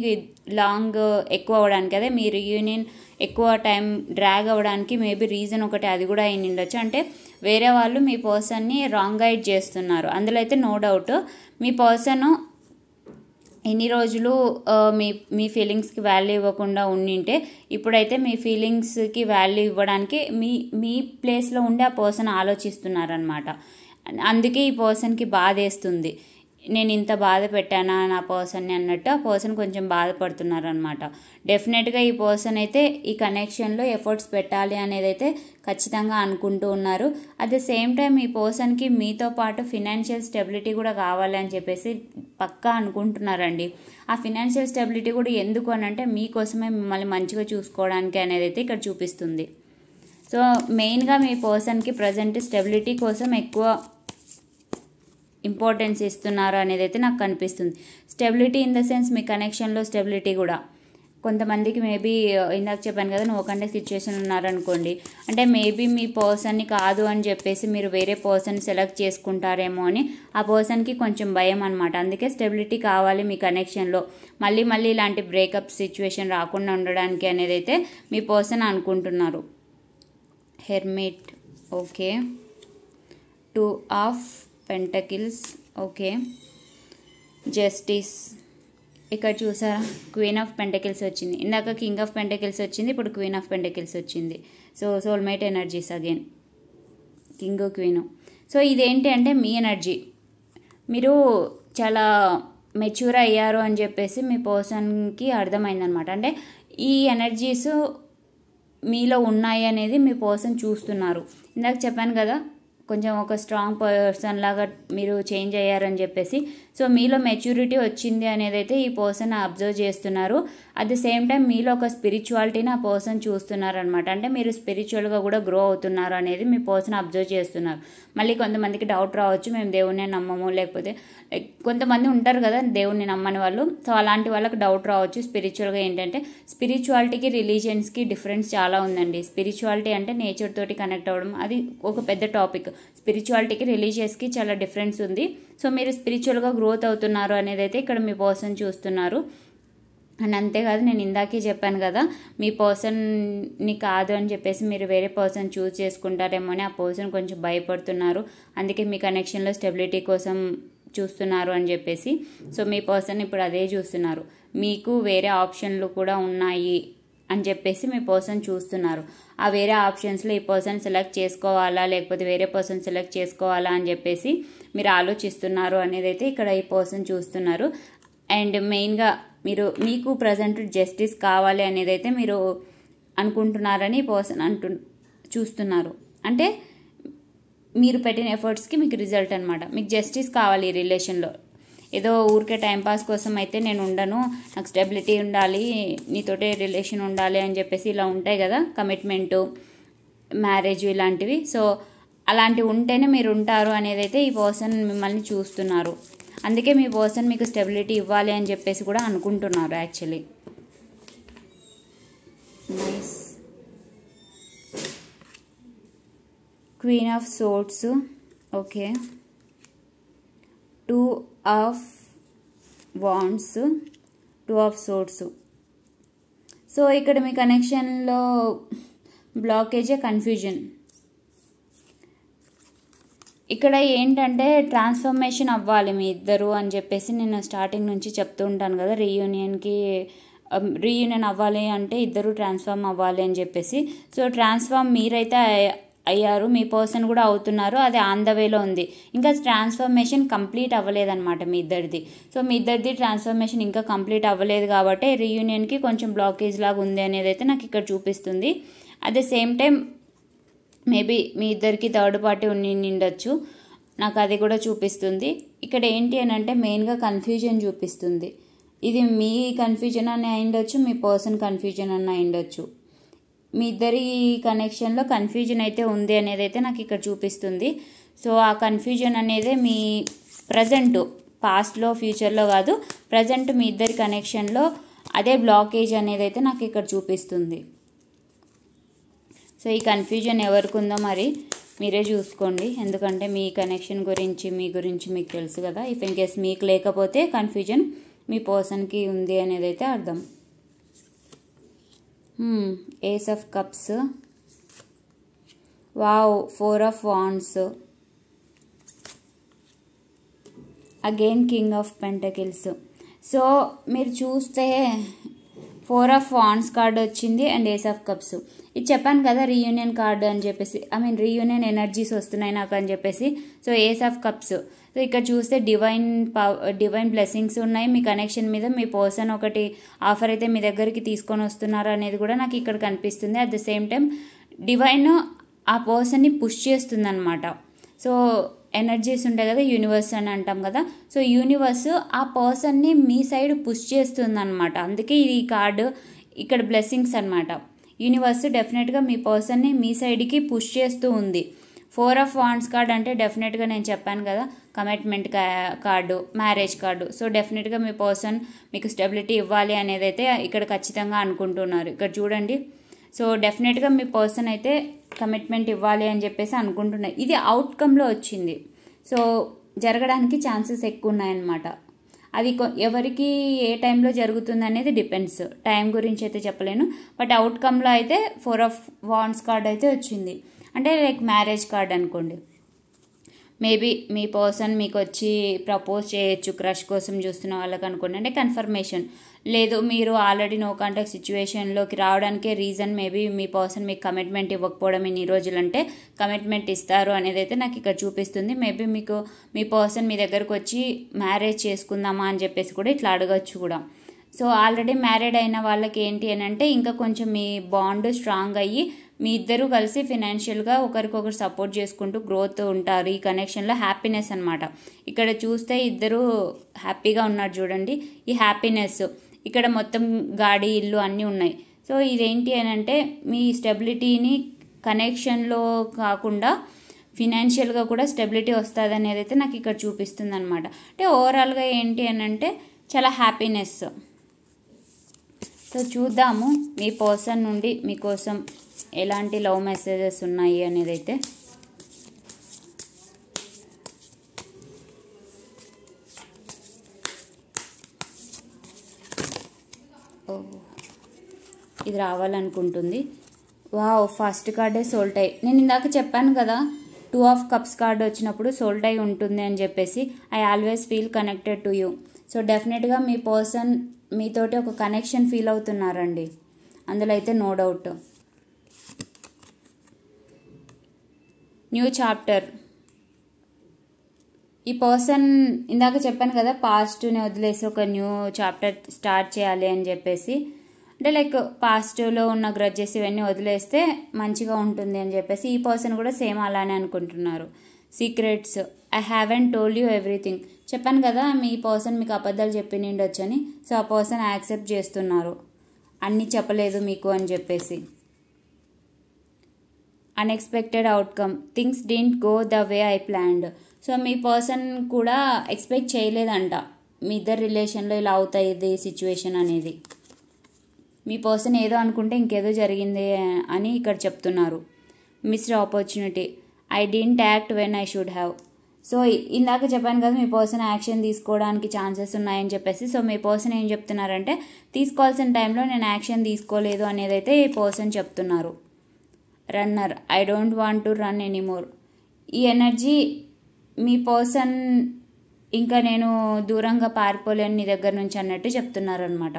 Speaker 1: లాంగ్ ఎక్కువ అవ్వడానికి, అదే మీ రీయూనియన్ ఎక్కువ టైం డ్రాగ్ అవ్వడానికి మేబీ రీజన్ ఒకటి అది కూడా అయి ఉండొచ్చు. అంటే వేరే వాళ్ళు మీ పర్సన్ని రాంగ్ గైడ్ చేస్తున్నారు. అందులో అయితే నో డౌట్ మీ పర్సన్ ఎన్ని రోజులు మీ ఫీలింగ్స్కి వాల్యూ ఇవ్వకుండా ఉండింటే, ఇప్పుడైతే మీ ఫీలింగ్స్కి వాల్యూ ఇవ్వడానికి మీ ప్లేస్లో ఉండి ఆ పర్సన్ ఆలోచిస్తున్నారనమాట. అందుకే ఈ పర్సన్కి బాధ వేస్తుంది, నేను ఇంత బాధ పెట్టానా నా పర్సన్ని అన్నట్టు ఆ పర్సన్ కొంచెం బాధపడుతున్నారనమాట. డెఫినెట్గా ఈ పర్సన్ అయితే ఈ కనెక్షన్లో ఎఫర్ట్స్ పెట్టాలి అనేది అయితే ఖచ్చితంగా అనుకుంటూ ఉన్నారు. అట్ ద సేమ్ టైం ఈ పర్సన్కి మీతో పాటు ఫినాన్షియల్ స్టెబిలిటీ కూడా కావాలి అని చెప్పేసి పక్కా అనుకుంటున్నారండి. ఆ ఫినాన్షియల్ స్టెబిలిటీ కూడా ఎందుకు అని అంటే మీకోసమే, మిమ్మల్ని మంచిగా చూసుకోవడానికి అనేది అయితే ఇక్కడ చూపిస్తుంది. సో మెయిన్గా మీ పర్సన్కి ప్రజెంట్ స్టెబిలిటీ కోసం ఎక్కువ ఇంపార్టెన్స్ ఇస్తున్నారు అనేది అయితే నాకు కనిపిస్తుంది. స్టెబిలిటీ ఇన్ ద సెన్స్ మీ కనెక్షన్లో స్టెబిలిటీ కూడా కొంతమందికి మేబీ ఇందాక చెప్పాను కదా నువ్వు కంటే సిచ్యువేషన్ ఉన్నారనుకోండి, అంటే మేబీ మీ పర్సన్ని కాదు అని చెప్పేసి మీరు వేరే పర్సన్ సెలెక్ట్ చేసుకుంటారేమో అని ఆ పర్సన్కి కొంచెం భయం అనమాట. అందుకే స్టెబిలిటీ కావాలి మీ కనెక్షన్లో, మళ్ళీ ఇలాంటి బ్రేకప్ సిచ్యువేషన్ రాకుండా ఉండడానికి అనేది అయితే మీ పర్సన్ అనుకుంటున్నారు. Hermit, okay. 2 of pentacles, okay. Justice. ఇక్కడ చూసారా క్వీన్ ఆఫ్ పెంటకిల్స్ వచ్చింది, ఇందాక కింగ్ ఆఫ్ పెంటకిల్స్ వచ్చింది, ఇప్పుడు క్వీన్ ఆఫ్ పెంటకిల్స్ వచ్చింది. So soulmate energies again, king queen. So ఇదేంటి అంటే మీ ఎనర్జీ, మీరు చాలా మెచ్యూర్ అయ్యారు అని చెప్పేసి మీ పర్సన్కి అర్థమైందనమాట. అంటే ఈ ఎనర్జీస్ మీలో ఉన్నాయి అనేది మీ పర్సన్ చూస్తున్నారు. ఇందాక చెప్పాను కదా కొంచెం ఒక స్ట్రాంగ్ పర్సన్ లాగా మీరు చేంజ్ అయ్యారని చెప్పేసి. సో మీలో మెచ్యూరిటీ వచ్చింది అనేది అయితే ఈ పర్సన్ అబ్జర్వ్ చేస్తున్నారు. అట్ ది సేమ్ టైం మీలో ఒక స్పిరిచువాలిటీని ఆ పర్సన్ చూస్తున్నారు అనమాట. అంటే మీరు స్పిరిచువల్గా కూడా గ్రో అవుతున్నారు అనేది మీ పర్సన్ అబ్జర్వ్ చేస్తున్నారు. మళ్ళీ కొంతమందికి డౌట్ రావచ్చు, మేము దేవుణ్ణి నమ్మము, లేకపోతే కొంతమంది ఉంటారు కదా దేవుణ్ణి నమ్మని వాళ్ళు. సో అలాంటి వాళ్ళకి డౌట్ రావచ్చు. స్పిరిచువల్గా ఏంటంటే స్పిరిచువాలిటీకి రిలీజియన్స్కి డిఫరెన్స్ చాలా ఉందండి. స్పిరిచువాలిటీ అంటే నేచర్ తోటి కనెక్ట్ అవ్వడం, అది ఒక పెద్ద టాపిక్. స్పిరిచువాలిటీకి రిలీజియస్కి చాలా డిఫరెన్స్ ఉంది. సో మీరు స్పిరిచువల్గా గ్రోత్ అవుతున్నారు అనేది అయితే ఇక్కడ మీ పర్సన్ చూస్తున్నారు. అండ్ అంతేకాదు, నేను ఇందాకే చెప్పాను కదా, మీ పర్సన్ని కాదు అని చెప్పేసి మీరు వేరే పర్సన్ చూస్ చేసుకుంటారేమో అని ఆ పర్సన్ కొంచెం భయపడుతున్నారు. అందుకే మీ కనెక్షన్లో స్టెబిలిటీ కోసం చూస్తున్నారు అని చెప్పేసి. సో మీ పర్సన్ ఇప్పుడు అదే చూస్తున్నారు. మీకు వేరే ఆప్షన్లు కూడా ఉన్నాయి అని చెప్పేసి మీ పర్సన్ చూస్తున్నారు. ఆ వేరే ఆప్షన్స్లో ఈ పర్సన్ సెలెక్ట్ చేసుకోవాలా లేకపోతే వేరే పర్సన్ సెలెక్ట్ చేసుకోవాలా అని చెప్పేసి మీరు ఆలోచిస్తున్నారు అనేది అయితే ఇక్కడ ఈ పర్సన్ చూస్తున్నారు. అండ్ మెయిన్గా మీకు ప్రజెంట్ జస్టిస్ కావాలి అనేది అయితే మీరు అనుకుంటున్నారని ఈ పర్సన్ చూస్తున్నారు. అంటే మీరు పెట్టిన ఎఫర్ట్స్కి మీకు రిజల్ట్ అనమాట. మీకు జస్టిస్ కావాలి ఈ రిలేషన్లో. ఏదో ఊరికే టైంపాస్ కోసం అయితే నేను ఉండను, నాకు స్టెబిలిటీ ఉండాలి, నీతోటే రిలేషన్ ఉండాలి అని చెప్పేసి ఇలా ఉంటాయి కదా, కమిట్మెంటు, మ్యారేజ్ ఇలాంటివి. సో అలాంటివి ఉంటేనే మీరు ఉంటారు అనేది అయితే ఈ పర్సన్ మిమ్మల్ని చూస్తున్నారు. అందుకే మీ పర్సన్ మీకు స్టెబిలిటీ ఇవ్వాలి అని చెప్పేసి కూడా అనుకుంటున్నారు actually. Nice. Queen of swords, okay. 2 of wands, 2 of swords. So ఇక్కడ మీ కనెక్షన్లో బ్లాకేజే కన్ఫ్యూజన్. ఇక్కడ ఏంటంటే ట్రాన్స్ఫర్మేషన్ అవ్వాలి మీ ఇద్దరు అని చెప్పేసి నేను స్టార్టింగ్ నుంచి చెప్తూ ఉంటాను కదా, రీయూనియన్ అవ్వాలి అంటే ఇద్దరు ట్రాన్స్ఫార్మ్ అవ్వాలి అని చెప్పేసి. సో ట్రాన్స్ఫార్మ్ మీరైతే అయ్యారు, మీ పర్సన్ కూడా అవుతున్నారు, అది ఆన్ ద వేలో ఉంది. ఇంకా ట్రాన్స్ఫర్మేషన్ కంప్లీట్ అవ్వలేదన్నమాట మీ ఇద్దరిది. సో మీ ఇద్దరిది ట్రాన్స్ఫర్మేషన్ ఇంకా కంప్లీట్ అవ్వలేదు కాబట్టి రీయూనియన్కి కొంచెం బ్లాకేజ్ లాగా ఉంది అనేది అయితే నాకు ఇక్కడ చూపిస్తుంది. At the same time maybe మీ ఇద్దరికి థర్డ్ పార్టీ ఉండొచ్చు, నాకు అది కూడా చూపిస్తుంది. ఇక్కడ ఏంటి అని అంటే మెయిన్గా కన్ఫ్యూజన్ చూపిస్తుంది. ఇది మీ కన్ఫ్యూజన్ అని అయిండొచ్చు, మీ పర్సన్ కన్ఫ్యూజన్ అని అయిండొచ్చు. మీ ఇద్దరి కనెక్షన్లో కన్ఫ్యూజన్ అయితే ఉంది అనేది అయితే నాకు ఇక్కడ చూపిస్తుంది. సో ఆ కన్ఫ్యూజన్ అనేది మీ ప్రజెంట్, పాస్ట్లో ఫ్యూచర్లో కాదు, ప్రజెంట్ మీ ఇద్దరి కనెక్షన్లో అదే బ్లాకేజ్ అనేది అయితే నాకు ఇక్కడ చూపిస్తుంది. సో ఈ కన్ఫ్యూజన్ ఎవరికి ఉందో మరి మీరే చూసుకోండి, ఎందుకంటే మీ కనెక్షన్ గురించి మీ గురించి మీకు తెలుసు కదా. ఇఫ్ ఇన్ కేస్ మీకు లేకపోతే కన్ఫ్యూజన్ మీ పర్సన్కి ఉంది అనేది అయితే అర్థం. Ace of cups, wow, 4 of wands, again king of pentacles. So మీరు చూస్తే 4 ఆఫ్ వాండ్స్ కార్డ్ వచ్చింది అండ్ ఏస్ ఆఫ్ కప్స్. ఇది చెప్పాను కదా రీయూనియన్ కార్డు అని చెప్పేసి, రీయూనియన్ ఎనర్జీస్ వస్తున్నాయి నాకు అని చెప్పేసి. So ace of cups. So ఇక్కడ చూస్తే డివైన్ బ్లెస్సింగ్స్ ఉన్నాయి మీ కనెక్షన్ మీద. మీ పర్సన్ ఒకటి ఆఫర్ అయితే మీ దగ్గరికి తీసుకొని వస్తున్నారు అనేది కూడా నాకు ఇక్కడ కనిపిస్తుంది. At the same time divine ఆ పర్సన్ని పుష్ చేస్తుంది అనమాట. సో ఎనర్జీస్ ఉంటాయి కదా, యూనివర్స్ అని అంటాం కదా. సో యూనివర్స్ ఆ పర్సన్ని మీ సైడ్ పుష్ చేస్తుంది అనమాట. అందుకే ఈ కార్డు ఇక్కడ బ్లెస్సింగ్స్ అనమాట. యూనివర్స్ డెఫినెట్గా మీ పర్సన్ని మీ సైడ్కి పుష్ చేస్తూ ఉంది. 4 ఆఫ్ వాండ్స్ కార్డ్ అంటే డెఫినెట్గా నేను చెప్పాను కదా, commitment card, marriage card. So డెఫినెట్గా మీ పర్సన్ మీకు స్టెబిలిటీ ఇవ్వాలి అనేది అయితే ఇక్కడ ఖచ్చితంగా అనుకుంటున్నారు. ఇక్కడ చూడండి. సో డెఫినెట్గా మీ పర్సన్ అయితే కమిట్మెంట్ ఇవ్వాలి అని చెప్పేసి అనుకుంటున్నారు. ఇది అవుట్కమ్లో వచ్చింది. సో జరగడానికి ఛాన్సెస్ ఎక్కువ ఉన్నాయన్నమాట. అది ఎవరికి ఏ టైంలో జరుగుతుంది అనేది డిపెండ్స్. టైం గురించి అయితే చెప్పలేను, బట్ అవుట్కమ్లో అయితే 4 ఆఫ్ వాండ్స్ కార్డ్ అయితే వచ్చింది. అంటే లైక్ మ్యారేజ్ కార్డ్ అనుకోండి. మేబీ మీ పర్సన్ మీకు వచ్చి ప్రపోజ్ చేయొచ్చు, క్రష్ కోసం చూస్తున్న వాళ్ళకి అనుకోండి, అంటే కన్ఫర్మేషన్. లేదు మీరు ఆల్రెడీ నో కాంటాక్ట్ సిచ్యువేషన్లోకి రావడానికే రీజన్ మేబీ మీ పర్సన్ మీకు కమిట్మెంట్ ఇవ్వకపోవడం ఇన్ని రోజులు, అంటే కమిట్మెంట్ ఇస్తారు అనేది అయితే నాకు ఇక్కడ చూపిస్తుంది. మేబీ మీకు మీ పర్సన్ మీ దగ్గరకు వచ్చి మ్యారేజ్ చేసుకుందామా అని చెప్పేసి కూడా ఇట్లా అడగచ్చు కూడా. సో ఆల్రెడీ మ్యారీడ్ అయిన వాళ్ళకి ఏంటి అని అంటే ఇంకా కొంచెం మీ బాండ్ స్ట్రాంగ్ అయ్యి మీ ఇద్దరు కలిసి ఫినాన్షియల్గా ఒకరికొకరు సపోర్ట్ చేసుకుంటూ గ్రోత్ ఉంటారు. ఈ కనెక్షన్లో హ్యాపీనెస్ అనమాట. ఇక్కడ చూస్తే ఇద్దరు హ్యాపీగా ఉన్నారు చూడండి. ఈ హ్యాపీనెస్ ఇక్కడ మొత్తం గాడి ఇల్లు అన్నీ ఉన్నాయి. సో ఇదేంటి అని అంటే మీ స్టెబిలిటీని కనెక్షన్లో కాకుండా ఫినాన్షియల్గా కూడా స్టెబిలిటీ వస్తుంది అనేది అయితే నాకు ఇక్కడ చూపిస్తుంది అనమాట. అంటే ఓవరాల్గా ఏంటి అని అంటే చాలా హ్యాపీనెస్. సో చూద్దాము మీ పర్సన్ నుండి మీకోసం ఎలాంటి లవ్ మెసేజెస్ ఉన్నాయి అనేది అయితే. ఇది రావాలనుకుంటుంది. వావ్, ఫస్ట్ కార్డే సోల్ టై. నేను ఇందాక చెప్పాను కదా 2 of Cups కార్డ్ వచ్చినప్పుడు సోల్ టై ఉంటుంది అని చెప్పేసి. I always feel connected to you. So డెఫినెట్గా మీ పర్సన్ మీతోటి ఒక కనెక్షన్ ఫీల్ అవుతున్నారండి, అందులో అయితే నో డౌట్. New chapter. ఈ పర్సన్ ఇందాక చెప్పాను కదా పాస్ట్ని వదిలేసి ఒక న్యూ చాప్టర్ స్టార్ట్ చేయాలి అని చెప్పేసి. అంటే లైక్ పాస్ట్లో ఉన్న గ్రడ్జెస్ ఇవన్నీ వదిలేస్తే మంచిగా ఉంటుంది అని చెప్పేసి ఈ పర్సన్ కూడా సేమ్ అలానే అనుకుంటున్నారు. Secrets. I haven't told you everything. చెప్పాను కదా మీ పర్సన్ మీకు అబద్ధాలు చెప్పి నిండొచ్చని. సో ఆ పర్సన్ యాక్సెప్ట్ చేస్తున్నారు అన్నీ చెప్పలేదు మీకు అని చెప్పేసి. Unexpected outcome. Things didn't go the way I planned. So me person కూడా ఎక్స్పెక్ట్ చేయలేదంట మీ ఇద్దరు రిలేషన్లో ఇలా అవుతాయి ఇది సిచ్యువేషన్ అనేది. మీ పర్సన్ ఏదో అనుకుంటే ఇంకేదో జరిగింది అని ఇక్కడ చెప్తున్నారు. Missed opportunity. I didn't act when I should have. So ఇందాక చెప్పాను కదా మీ పర్సన్ యాక్షన్ తీసుకోవడానికి ఛాన్సెస్ ఉన్నాయని చెప్పేసి. సో మీ పర్సన్ ఏం చెప్తున్నారంటే తీసుకోవాల్సిన టైంలో నేను యాక్షన్ తీసుకోలేదు అనేది అయితే ఈ పర్సన్ చెప్తున్నారు. Runner. I don't want to run anymore. ఈ ఎనర్జీ మీ పర్సన్ ఇంకా నేను దూరంగా పారిపోలేను నీ దగ్గర నుంచి అన్నట్టు చెప్తున్నారు అనమాట.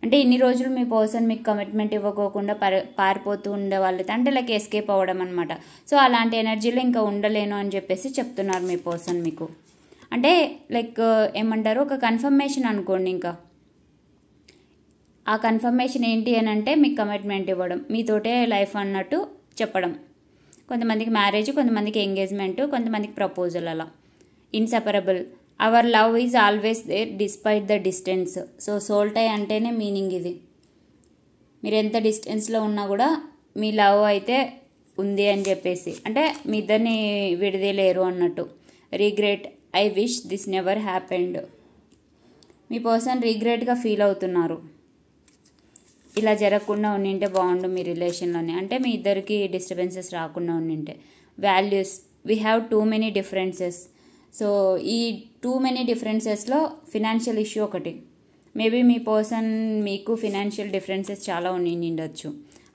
Speaker 1: అంటే ఇన్ని రోజులు మీ పర్సన్ మీకు కమిట్మెంట్ ఇవ్వకోకుండా పారిపోతూ ఉండేవాళ్ళు, అంటే లైక్ ఎస్కేప్ అవ్వడం అనమాట. సో అలాంటి ఎనర్జీలో ఇంకా ఉండలేను అని చెప్పేసి చెప్తున్నారు మీ పర్సన్ మీకు. అంటే లైక్ ఏమంటారు, ఒక కన్ఫర్మేషన్ అనుకోండి. ఇంకా ఆ కన్ఫర్మేషన్ ఏంటి అని అంటే మీకు కమిట్మెంట్ ఇవ్వడం, మీతోటే లైఫ్ అన్నట్టు చెప్పడం. కొంతమందికి మ్యారేజ్, కొంతమందికి ఎంగేజ్మెంట్, కొంతమందికి ప్రపోజల్, అలా. Inseparable. Our love is always there despite the distance. So soul tie అంటేనే మీనింగ్ ఇది. మీరు ఎంత డిస్టెన్స్లో ఉన్నా కూడా మీ లవ్ అయితే ఉంది అని చెప్పేసి, అంటే మీ ఇద్దరిని విడదీయలేరు అన్నట్టు. Regret. I wish this never happened. మీ పర్సన్ రిగ్రెట్గా ఫీల్ అవుతున్నారు, ఇలా జరగకుండా ఉండింటే బాగుండు మీ రిలేషన్లోనే, అంటే మీ ఇద్దరికి డిస్టర్బెన్సెస్ రాకుండా ఉండింటే. Values. We have too many differences. So ఈ టూ మెనీ డిఫరెన్సెస్లో ఫినాన్షియల్ ఇష్యూ ఒకటి. మేబీ మీ పర్సన్ మీకు ఫినాన్షియల్ డిఫరెన్సెస్ చాలా ఉండొచ్చు.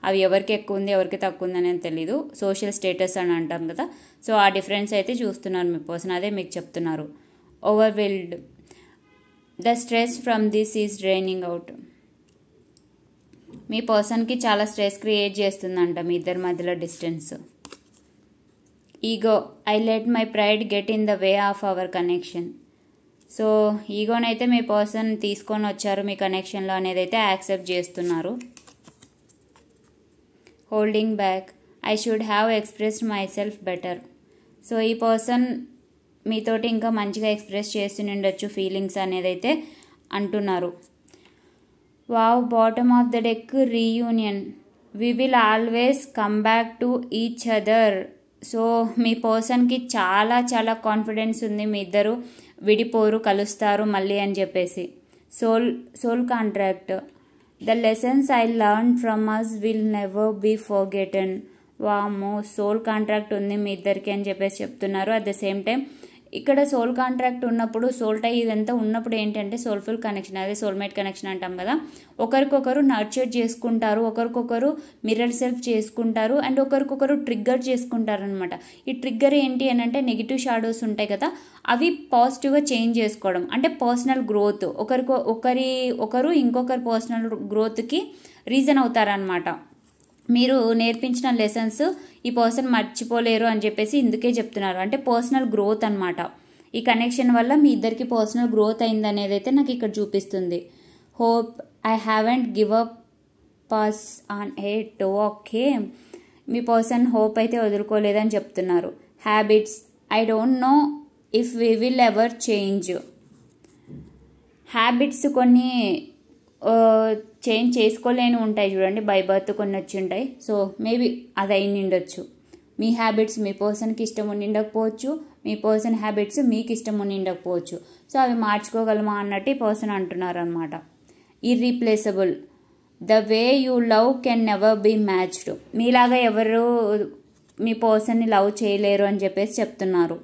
Speaker 1: అవి ఎవరికి ఎక్కువ ఉంది ఎవరికి తక్కువ ఉంది అనేది తెలీదు. సోషల్ స్టేటస్ అని అంటాం కదా, సో ఆ డిఫరెన్స్ అయితే చూస్తున్నారు మీ పర్సన్, అదే మీకు చెప్తున్నారు. Overwhelmed. The stress from this is draining out. మీ పర్సన్కి చాలా స్ట్రెస్ క్రియేట్ చేస్తుందంట మీ ఇద్దరి మధ్యలో distance. Ego. I let my pride get in the way of our connection. So ఈగోనైతే మీ పర్సన్ తీసుకొని వచ్చారు మీ కనెక్షన్లో అనేది అయితే యాక్సెప్ట్ చేస్తున్నారు. Holding back. I should have expressed myself better. So ఈ పర్సన్ మీతోటి ఇంకా మంచిగా ఎక్స్ప్రెస్ చేస్తుండొచ్చు ఫీలింగ్స్ అనేది అయితే అంటున్నారు. Wow, bottom of the deck. Reunion. We will always come back to each other. So మీ పర్సన్కి చాలా చాలా కాన్ఫిడెన్స్ ఉంది మీ ఇద్దరు విడిపోరు, కలుస్తారు మళ్ళీ అని చెప్పేసి. Soul contract. The lessons I learn from us will never be forgotten. వామో, సోల్ కాంట్రాక్ట్ ఉంది మీ ఇద్దరికి అని చెప్పేసి చెప్తున్నారు. అట్ ద సేమ్ టైం ఇక్కడ సోల్ కాంట్రాక్ట్ ఉన్నప్పుడు, సోల్ టై ఇదంతా ఉన్నప్పుడు ఏంటంటే సోల్ఫుల్ కనెక్షన్, అదే సోల్మేట్ కనెక్షన్ అంటాం కదా. ఒకరికొకరు నర్చర్ చేసుకుంటారు, ఒకరికొకరు మిర్రర్ సెల్ఫ్ చేసుకుంటారు, అండ్ ఒకరికొకరు ట్రిగ్గర్ చేసుకుంటారు అనమాట. ఈ ట్రిగ్గర్ ఏంటి అని అంటే నెగిటివ్ షాడోస్ ఉంటాయి కదా, అవి పాజిటివ్గా చేంజ్ చేసుకోవడం, అంటే పర్సనల్ గ్రోత్. ఒకరు ఇంకొకరి పర్సనల్ గ్రోత్కి రీజన్ అవుతారనమాట. మీరు నేర్పించిన లెసన్స్ ఈ పర్సన్ మర్చిపోలేరు అని చెప్పేసి ఇందుకే చెప్తున్నారు, అంటే పర్సనల్ గ్రోత్ అనమాట. ఈ కనెక్షన్ వల్ల మీ ఇద్దరికి పర్సనల్ గ్రోత్ అయింది అనేది అయితే నాకు ఇక్కడ చూపిస్తుంది. Hope. I haven't give up pass on at. Okay, me person hope అయితే వదులుకోలేదని చెప్తున్నారు. Habits, I don't know if we will ever change. Habits కొన్ని చేంజ్ చేసుకోలేని ఉంటాయి చూడండి, బై బర్త్ కొన్ని వచ్చి ఉంటాయి. సో మేబీ అది అయి ఉండొచ్చు. మీ హ్యాబిట్స్ మీ పర్సన్కి ఇష్టం ఉండి ఉండకపోవచ్చు, మీ పర్సన్ హ్యాబిట్స్ మీకు ఇష్టం ఉండి ఉండకపోవచ్చు. సో అవి మార్చుకోగలమా అన్నట్టు ఈ పర్సన్ అంటున్నారు అనమాట. Irreplaceable, the way you love can never be matched. మీలాగా ఎవరు మీ పర్సన్ని లవ్ చేయలేరు అని చెప్పేసి చెప్తున్నారు.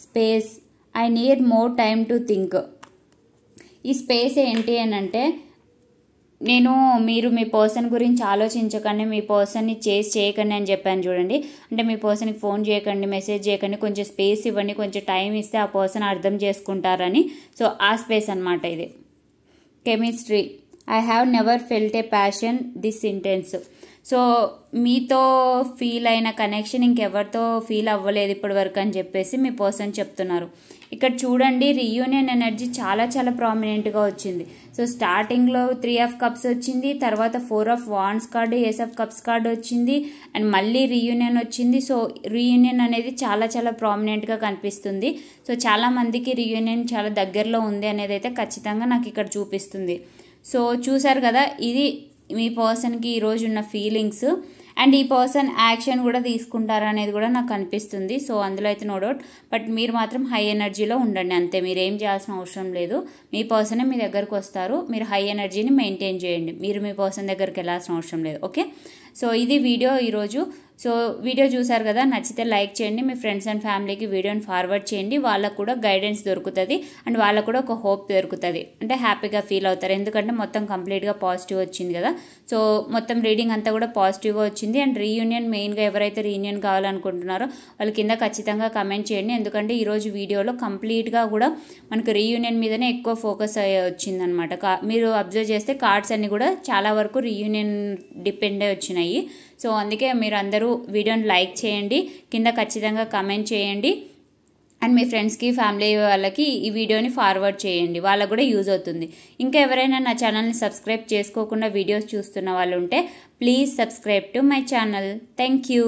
Speaker 1: Space, I need more time to think. ఈ స్పేస్ ఏంటి అని అంటే, మీరు మీ పర్సన్ గురించి ఆలోచించకండి, మీ పర్సన్ని చేయకండి అని చెప్పాను చూడండి. అంటే మీ పర్సన్కి ఫోన్ చేయకండి, మెసేజ్ చేయకండి, కొంచెం స్పేస్ ఇవ్వండి, కొంచెం టైం ఇస్తే ఆ పర్సన్ అర్థం చేసుకుంటారని. సో ఆ స్పేస్ అనమాట ఇది. Chemistry, I have never felt A passion this intense. So మీతో ఫీల్ అయిన కనెక్షన్ ఇంకెవరితో ఫీల్ అవ్వలేదు ఇప్పటి వరకు అని చెప్పేసి మీ పర్సన్ చెప్తున్నారు. ఇక్కడ చూడండి, రీయూనియన్ ఎనర్జీ చాలా చాలా ప్రామినెంట్గా వచ్చింది. సో స్టార్టింగ్లో 3 ఆఫ్ కప్స్ వచ్చింది, తర్వాత 4 of wands card, ace of cups card వచ్చింది, అండ్ మళ్ళీ రీయూనియన్ వచ్చింది. సో రీయూనియన్ అనేది చాలా చాలా ప్రామినెంట్గా కనిపిస్తుంది. సో చాలా మందికి రీయూనియన్ చాలా దగ్గరలో ఉంది అనేది అయితే ఖచ్చితంగా నాకు ఇక్కడ చూపిస్తుంది. సో చూసారు కదా, ఇది మీ పర్సన్కి ఈరోజు ఉన్న ఫీలింగ్స్. అండ్ ఈ పర్సన్ యాక్షన్ కూడా తీసుకుంటారనేది కూడా నాకు అనిపిస్తుంది. సో అందులో అయితే నో డౌట్. బట్ మీరు మాత్రం హై ఎనర్జీలో ఉండండి, అంతే. మీరు ఏం చేయాల్సిన అవసరం లేదు. మీ పర్సనే మీ దగ్గరకు వస్తారు. మీరు హై ఎనర్జీని మెయింటైన్ చేయండి. మీరు మీ పర్సన్ దగ్గరికి వెళ్ళాల్సిన అవసరం లేదు. ఓకే, సో ఇది వీడియో ఈరోజు. సో వీడియో చూసారు కదా, నచ్చితే లైక్ చేయండి, మీ ఫ్రెండ్స్ అండ్ ఫ్యామిలీకి వీడియోని ఫార్వర్డ్ చేయండి. వాళ్ళకు కూడా గైడెన్స్ దొరుకుతుంది అండ్ వాళ్ళకు కూడా ఒక హోప్ దొరుకుతుంది. అంటే హ్యాపీగా ఫీల్ అవుతారు, ఎందుకంటే మొత్తం కంప్లీట్గా పాజిటివ్ వచ్చింది కదా. సో మొత్తం రీడింగ్ అంతా కూడా పాజిటివ్గా వచ్చింది. అండ్ రీయూనియన్ మెయిన్గా ఎవరైతే రీయూనియన్ కావాలనుకుంటున్నారో వాళ్ళ కింద ఖచ్చితంగా కమెంట్ చేయండి, ఎందుకంటే ఈరోజు వీడియోలో కంప్లీట్గా కూడా మనకు రీయూనియన్ మీదనే ఎక్కువ ఫోకస్ వచ్చిందనమాట. మీరు అబ్జర్వ్ చేస్తే కార్డ్స్ అన్ని కూడా చాలా వరకు రీయూనియన్ డిపెండ్ వచ్చినాయి. సో అందుకే మీరు అందరూ వీడియోని లైక్ చేయండి, కింద ఖచ్చితంగా కమెంట్ చేయండి, అండ్ మీ ఫ్రెండ్స్కి ఫ్యామిలీ వాళ్ళకి ఈ వీడియోని ఫార్వర్డ్ చేయండి, వాళ్ళకు కూడా యూజ్ అవుతుంది. ఇంకా ఎవరైనా నా ఛానల్ని సబ్స్క్రైబ్ చేసుకోకుండా వీడియోస్ చూస్తున్న వాళ్ళు ఉంటే please subscribe to my channel. Thank you.